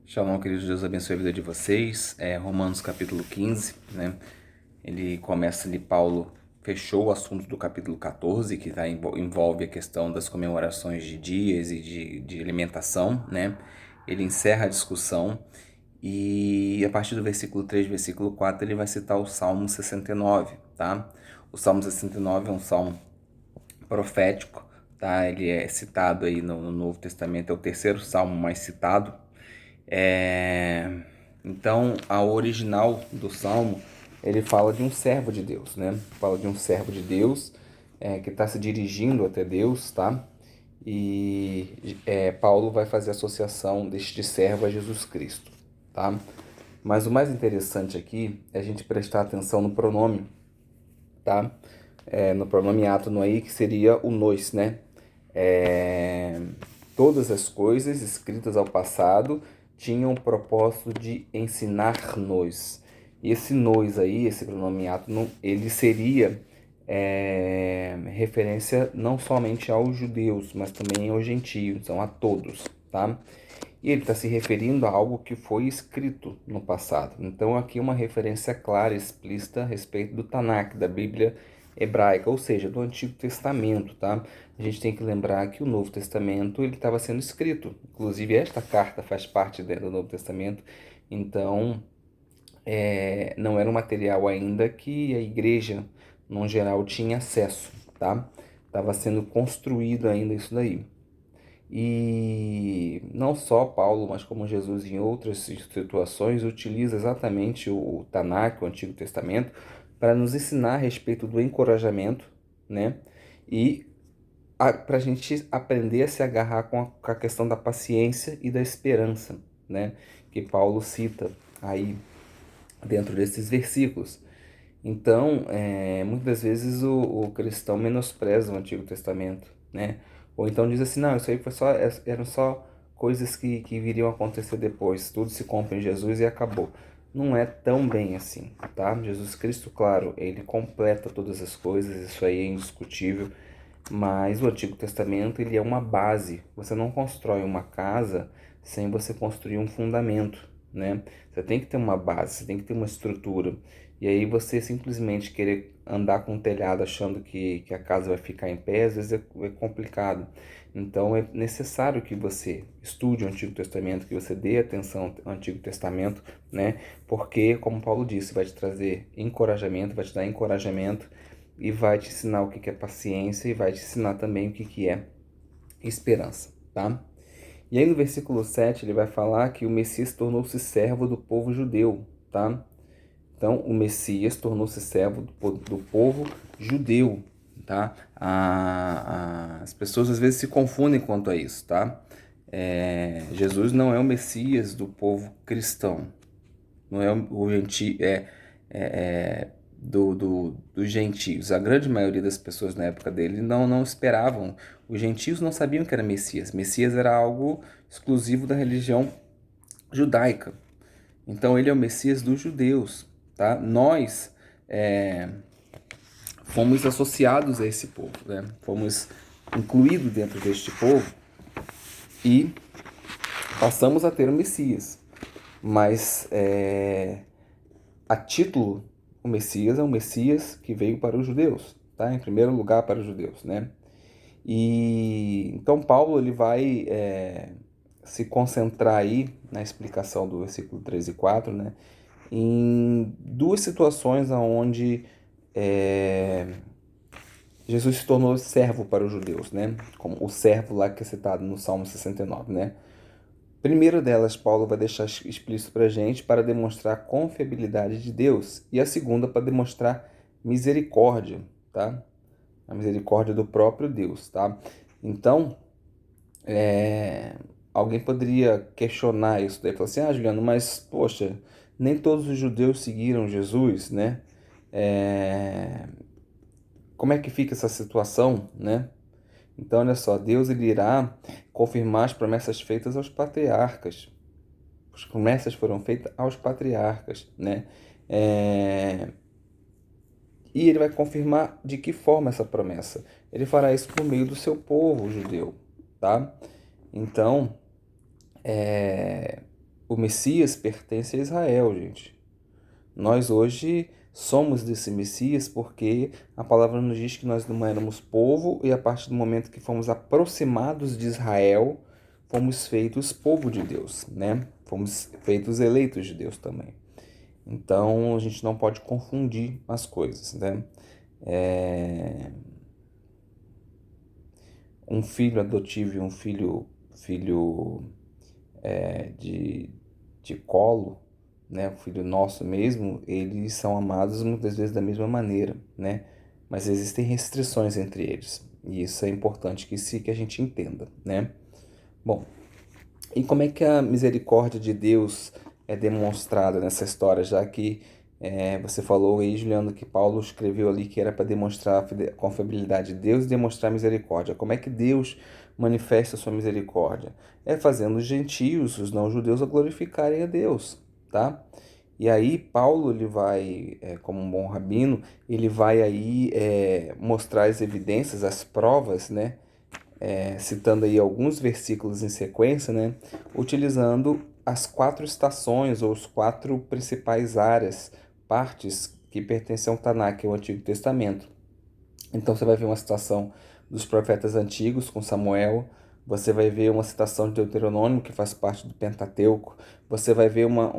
Shalom, queridos, Deus abençoe a vida de vocês. Romanos capítulo 15, né? Ele começa ali, Paulo fechou o assunto do capítulo 14, que envolve a questão das comemorações de dias e de alimentação, né? Ele encerra a discussão e a partir do versículo 3, versículo 4, ele vai citar o Salmo 69, tá? O Salmo 69 é um salmo profético, tá? Ele é citado aí no Novo Testamento, é o terceiro salmo mais citado. Então, a original do Salmo, ele fala de um servo de Deus, né? Fala de um servo de Deus que está se dirigindo até Deus, tá? E Paulo vai fazer associação deste servo a Jesus Cristo, tá? Mas o mais interessante aqui é a gente prestar atenção no pronome, tá? No pronome átono aí, que seria o nós, né? Todas as coisas escritas ao passado tinham o propósito de ensinar-nos. E esse nós aí, esse pronome átono, ele seria referência não somente aos judeus, mas também aos gentios, então a todos, tá? E ele está se referindo a algo que foi escrito no passado. Então aqui uma referência clara, explícita a respeito do Tanakh, da Bíblia hebraica, ou seja, do Antigo Testamento, tá? A gente tem que lembrar que o Novo Testamento ele estava sendo escrito. Inclusive esta carta faz parte do Novo Testamento. Então não era um material ainda que a igreja, no geral, tinha acesso, tá? Estava sendo construído ainda isso daí. E não só Paulo, mas como Jesus em outras situações utiliza exatamente o Tanakh, o Antigo Testamento, para nos ensinar a respeito do encorajamento, né? E para a gente aprender a se agarrar com a questão da paciência e da esperança, né? Que Paulo cita aí dentro desses versículos. Então, muitas vezes o cristão menospreza o Antigo Testamento, né? Ou então diz assim, não, isso aí eram só coisas que viriam a acontecer depois, tudo se cumpre em Jesus e acabou. Não é tão bem assim, tá? Jesus Cristo, claro, ele completa todas as coisas, isso aí é indiscutível, mas o Antigo Testamento, ele é uma base. Você não constrói uma casa sem você construir um fundamento, né? Você tem que ter uma base, você tem que ter uma estrutura. E aí você simplesmente querer andar com o telhado achando que a casa vai ficar em pé, às vezes é complicado. Então é necessário que você estude o Antigo Testamento, que você dê atenção ao Antigo Testamento, né? Porque, como Paulo disse, vai te trazer encorajamento, vai te dar encorajamento e vai te ensinar o que é paciência e vai te ensinar também o que é esperança, tá? E aí no versículo 7 ele vai falar que o Messias tornou-se servo do povo judeu, tá? Então o Messias tornou-se servo do povo judeu, tá? As pessoas às vezes se confundem quanto a isso, tá? Jesus não é o Messias do povo cristão, não é o gentio, dos gentios. A grande maioria das pessoas na época dele não esperavam. Os gentios não sabiam que era Messias. Messias era algo exclusivo da religião judaica. Então ele é o Messias dos judeus, tá? Nós fomos associados a esse povo, né? Fomos incluídos dentro deste povo e passamos a ter o Messias. Mas a título, o Messias é um Messias que veio para os judeus, tá? Em primeiro lugar para os judeus, né? E então Paulo ele vai se concentrar aí na explicação do versículo 3 e 4, né? Em duas situações onde Jesus se tornou servo para os judeus, né? Como o servo lá que é citado no Salmo 69, né? Primeira delas, Paulo vai deixar explícito para a gente para demonstrar a confiabilidade de Deus. E a segunda para demonstrar misericórdia, tá? A misericórdia do próprio Deus, tá? Então, alguém poderia questionar isso daí. Falar assim, Juliano, mas, poxa, nem todos os judeus seguiram Jesus, né? Como é que fica essa situação, né? Então, olha só, Deus ele irá confirmar as promessas feitas aos patriarcas. As promessas foram feitas aos patriarcas, né? E ele vai confirmar de que forma essa promessa. Ele fará isso por meio do seu povo judeu, tá? Então, o Messias pertence a Israel, gente. Nós hoje somos desse Messias porque a palavra nos diz que nós não éramos povo e a partir do momento que fomos aproximados de Israel, fomos feitos povo de Deus, né? Fomos feitos eleitos de Deus também. Então a gente não pode confundir as coisas, né? Um filho adotivo e um filho de colo, né, o filho nosso mesmo, eles são amados muitas vezes da mesma maneira, né? Mas existem restrições entre eles. E isso é importante que a gente entenda, né? Bom, e como é que a misericórdia de Deus é demonstrada nessa história, já que você falou aí, Juliano, que Paulo escreveu ali que era para demonstrar a confiabilidade de Deus e demonstrar misericórdia. Como é que Deus manifesta a sua misericórdia? É fazendo os gentios, os não-judeus, a glorificarem a Deus, tá? E aí Paulo, ele vai, como um bom rabino, ele vai aí mostrar as evidências, as provas, né? Citando aí alguns versículos em sequência, né, utilizando as 4 estações ou os 4 principais áreas, partes que pertencem ao Tanakh, ao Antigo Testamento. Então você vai ver uma citação dos profetas antigos com Samuel, você vai ver uma citação de Deuteronômio, que faz parte do Pentateuco, você vai ver uma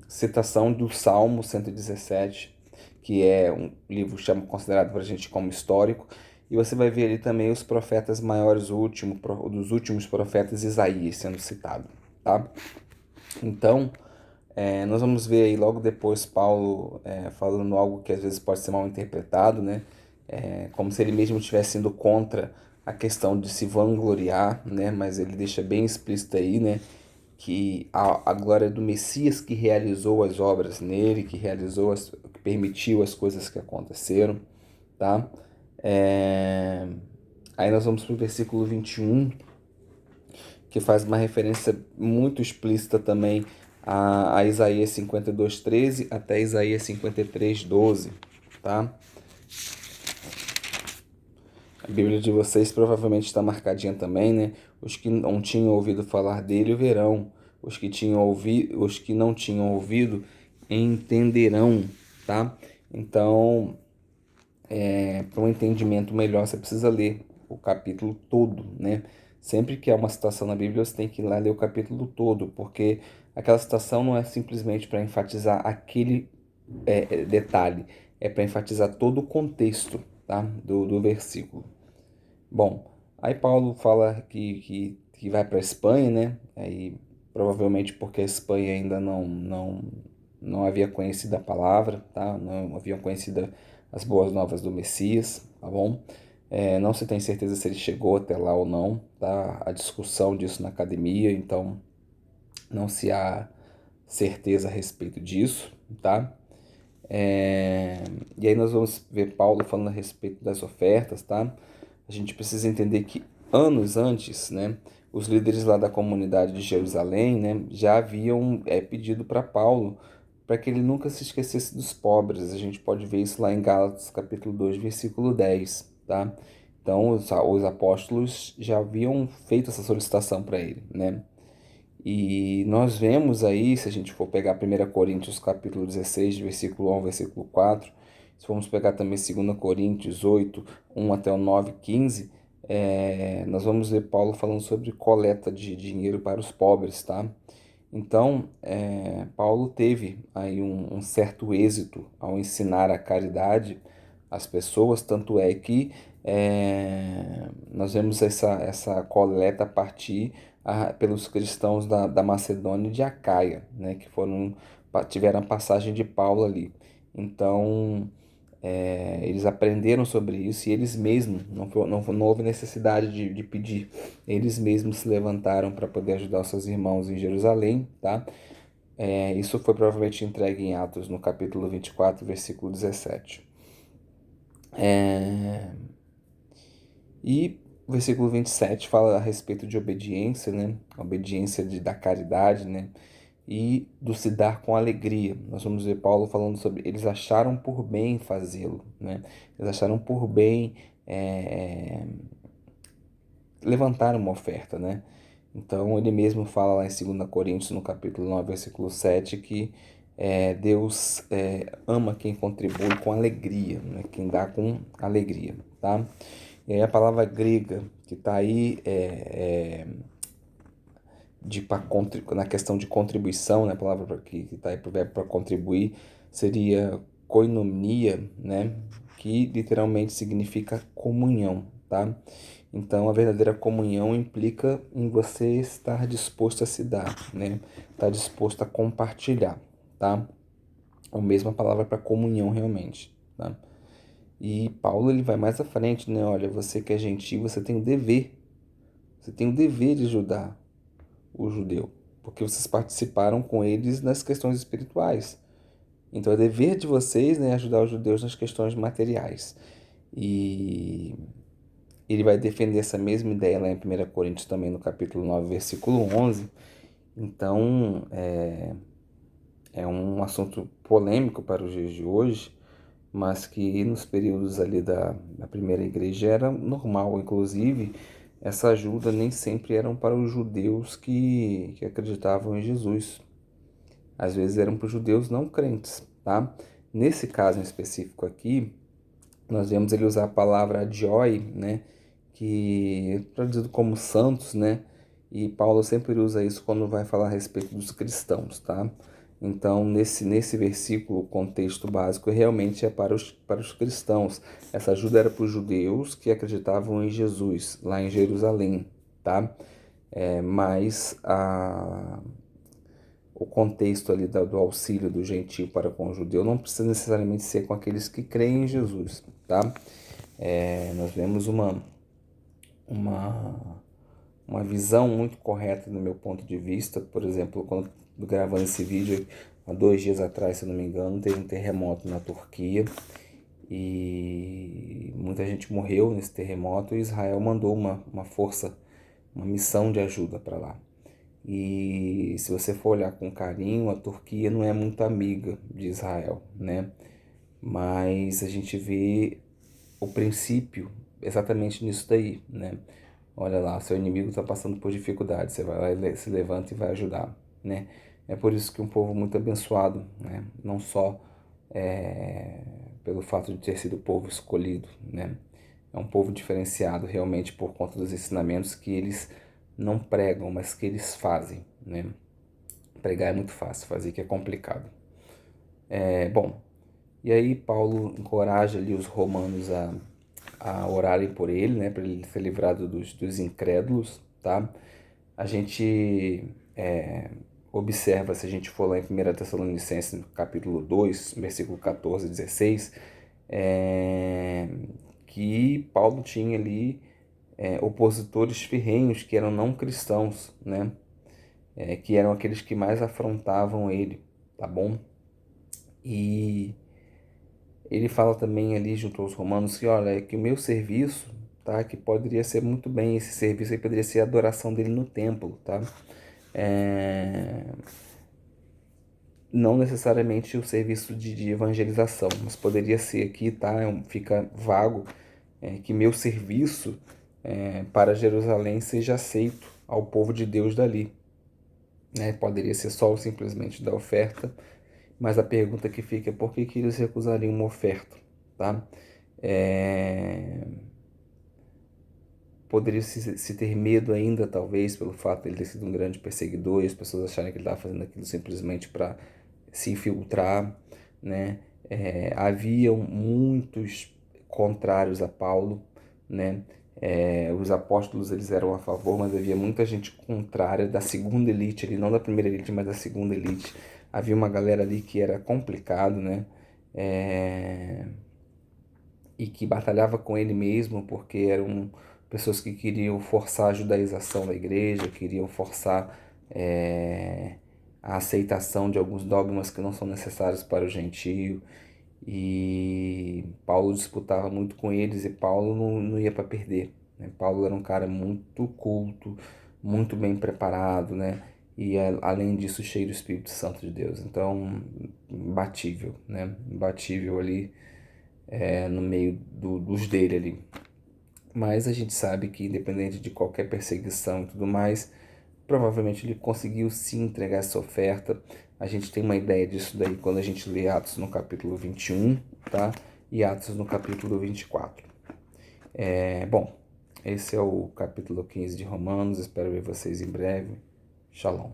citação do Salmo 117, que é um livro considerado para a gente como histórico, e você vai ver ali também os profetas maiores, dos últimos profetas, Isaías sendo citado, tá? Então, nós vamos ver aí logo depois Paulo falando algo que às vezes pode ser mal interpretado, né? Como se ele mesmo estivesse indo contra a questão de se vangloriar, né? Mas ele deixa bem explícito aí, né? Que a glória do Messias que realizou as obras nele, que permitiu as coisas que aconteceram, tá? Aí nós vamos para o versículo 21, que faz uma referência muito explícita também a Isaías 52:13 até Isaías 53:12, tá? A Bíblia de vocês provavelmente está marcadinha também, né? Os que não tinham ouvido falar dele o verão, os que não tinham ouvido entenderão, tá? Então, para um entendimento melhor, você precisa ler o capítulo todo, né? Sempre que há uma citação na Bíblia, você tem que ir lá ler o capítulo todo, porque aquela citação não é simplesmente para enfatizar aquele detalhe, é para enfatizar todo o contexto, tá? do versículo. Bom, aí Paulo fala que vai para a Espanha, né? Aí, provavelmente porque a Espanha ainda não havia conhecido a palavra, tá? Não haviam conhecido as boas novas do Messias, tá bom? Não se tem certeza se ele chegou até lá ou não, tá? A discussão disso na academia, então não se há certeza a respeito disso, tá? E aí nós vamos ver Paulo falando a respeito das ofertas, tá? A gente precisa entender que anos antes, né, os líderes lá da comunidade de Jerusalém, né, já haviam pedido para Paulo para que ele nunca se esquecesse dos pobres. A gente pode ver isso lá em Gálatas capítulo 2, versículo 10, tá? Então os apóstolos já haviam feito essa solicitação para ele, né? E nós vemos aí, se a gente for pegar 1 Coríntios capítulo 16, versículo 1 ao versículo 4, se formos pegar também 2 Coríntios 8, 1 até o 9, 15, nós vamos ver Paulo falando sobre coleta de dinheiro para os pobres, tá? Então, Paulo teve aí um certo êxito ao ensinar a caridade às pessoas, tanto é que nós vemos essa coleta partir pelos cristãos da Macedônia e de Acaia, né, que tiveram a passagem de Paulo ali. Então, eles aprenderam sobre isso e eles mesmos, não houve necessidade de pedir, eles mesmos se levantaram para poder ajudar os seus irmãos em Jerusalém, tá? Isso foi provavelmente entregue em Atos, no capítulo 24, versículo 17. E o versículo 27 fala a respeito de obediência, né? A obediência da caridade, né? E do se dar com alegria. Nós vamos ver Paulo falando sobre eles acharam por bem fazê-lo, né? Eles acharam por bem levantar uma oferta, né? Então ele mesmo fala lá em 2 Coríntios, no capítulo 9, versículo 7, que Deus ama quem contribui com alegria, né? Quem dá com alegria, tá? E aí a palavra grega que está aí na questão de contribuição, né? A palavra que está aí para o verbo para contribuir seria koinonia, né? Que literalmente significa comunhão, tá? Então, a verdadeira comunhão implica em você estar disposto a se dar, né? Estar disposto a compartilhar, tá? A mesma palavra para comunhão realmente, tá? E Paulo ele vai mais à frente, né? Olha, você que é gentil, você tem o dever de ajudar o judeu, porque vocês participaram com eles nas questões espirituais. Então é dever de vocês, né, ajudar os judeus nas questões materiais. E ele vai defender essa mesma ideia lá em 1 Coríntios também, no capítulo 9, versículo 11. Então, é um assunto polêmico para os dias de hoje, mas que nos períodos ali da primeira igreja era normal. Inclusive, essa ajuda nem sempre eram para os judeus que acreditavam em Jesus. Às vezes eram para os judeus não crentes, tá? Nesse caso em específico aqui, nós vemos ele usar a palavra agioi, né? Que é traduzido como santos, né? E Paulo sempre usa isso quando vai falar a respeito dos cristãos, tá? Então, nesse versículo, o contexto básico realmente é para os cristãos. Essa ajuda era para os judeus que acreditavam em Jesus, lá em Jerusalém, tá? Mas o contexto ali do auxílio do gentio para com o judeu não precisa necessariamente ser com aqueles que creem em Jesus, tá? Nós vemos uma, uma visão muito correta do meu ponto de vista. Por exemplo, quando gravando esse vídeo, há 2 dias atrás, se não me engano, teve um terremoto na Turquia e muita gente morreu nesse terremoto e Israel mandou uma força, uma missão de ajuda para lá. E se você for olhar com carinho, a Turquia não é muito amiga de Israel, né? Mas a gente vê o princípio exatamente nisso daí, né? Olha lá, seu inimigo está passando por dificuldade, você vai lá, se levanta e vai ajudar, né? É por isso que um povo muito abençoado, né? Não só pelo fato de ter sido o povo escolhido, né? É um povo diferenciado realmente por conta dos ensinamentos que eles não pregam, mas que eles fazem, né? Pregar é muito fácil, fazer que é complicado. Bom, e aí Paulo encoraja ali os romanos a orarem por ele, né, para ele ser livrado dos incrédulos, tá? A gente observa, se a gente for lá em 1 Tessalonicenses, no capítulo 2, versículo 14 e 16, que Paulo tinha ali opositores ferrenhos que eram não cristãos, né? Que eram aqueles que mais afrontavam ele, tá bom? E ele fala também ali junto aos romanos que, olha, que o meu serviço, tá, que poderia ser muito bem, esse serviço aí poderia ser a adoração dele no templo, tá? É, não necessariamente o serviço de evangelização, mas poderia ser aqui, tá? Fica vago, que meu serviço para Jerusalém seja aceito ao povo de Deus dali, né? Poderia ser só simplesmente da oferta, mas a pergunta que fica é por que eles recusariam uma oferta, tá? Poderia se ter medo ainda, talvez, pelo fato de ele ter sido um grande perseguidor e as pessoas acharem que ele estava fazendo aquilo simplesmente para se infiltrar, né? Haviam muitos contrários a Paulo, né? Os apóstolos eles eram a favor, mas havia muita gente contrária da segunda elite, ali, não da primeira elite, mas da segunda elite. Havia uma galera ali que era complicado, né? E que batalhava com ele mesmo, porque eram pessoas que queriam forçar a judaização da igreja, queriam forçar a aceitação de alguns dogmas que não são necessários para o gentio. E Paulo disputava muito com eles e Paulo não ia para perder, né? Paulo era um cara muito culto, muito bem preparado, né? E além disso cheio do Espírito Santo de Deus. Então, imbatível, né? Imbatível ali no meio dos dele ali. Mas a gente sabe que independente de qualquer perseguição e tudo mais, provavelmente ele conseguiu sim entregar essa oferta. A gente tem uma ideia disso daí quando a gente lê Atos no capítulo 21, tá? E Atos no capítulo 24. Bom, esse é o capítulo 15 de Romanos. Espero ver vocês em breve. Shalom.